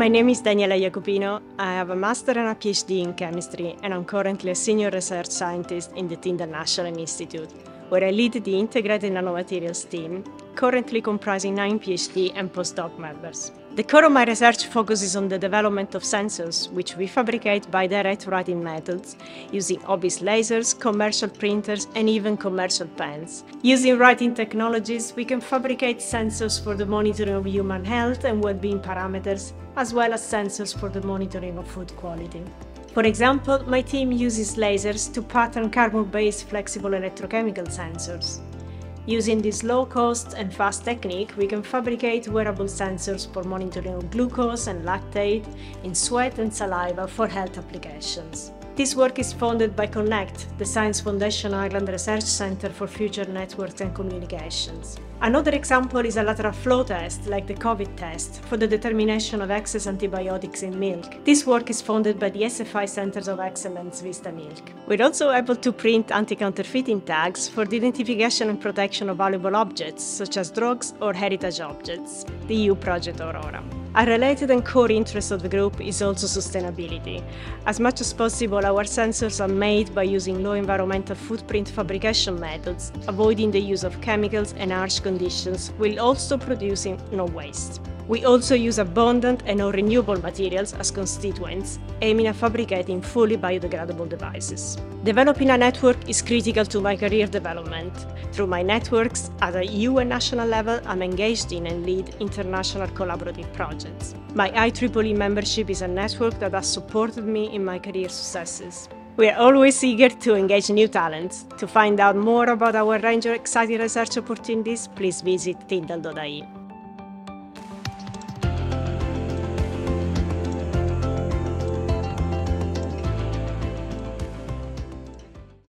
My name is Daniela Jacopino. I have a master and a PhD in chemistry, and I'm currently a senior research scientist in the Tyndall National Institute, where I lead the Integrated Nanomaterials team, currently comprising 9 PhD and postdoc members. The core of my research focuses on the development of sensors, which we fabricate by direct writing methods, using OBIS lasers, commercial printers, and even commercial pens. Using writing technologies, we can fabricate sensors for the monitoring of human health and well-being parameters, as well as sensors for the monitoring of food quality. For example, my team uses lasers to pattern carbon-based flexible electrochemical sensors. Using this low-cost and fast technique, we can fabricate wearable sensors for monitoring of glucose and lactate in sweat and saliva for health applications. This work is funded by CONNECT, the Science Foundation Ireland Research Centre for Future Networks and Communications. Another example is a lateral flow test, like the COVID test, for the determination of excess antibiotics in milk. This work is funded by the SFI Centres of Excellence Vista Milk. We're also able to print anti-counterfeiting tags for the identification and protection of valuable objects, such as drugs or heritage objects, the EU Project Aurora. A related and core interest of the group is also sustainability. As much as possible, our sensors are made by using low environmental footprint fabrication methods, avoiding the use of chemicals and harsh conditions, while also producing no waste. We also use abundant and non-renewable materials as constituents, aiming at fabricating fully biodegradable devices. Developing a network is critical to my career development. Through my networks, at a EU and national level, I'm engaged in and lead international collaborative projects. My IEEE membership is a network that has supported me in my career successes. We are always eager to engage new talents. To find out more about our range of exciting research opportunities, please visit tyndall.ie.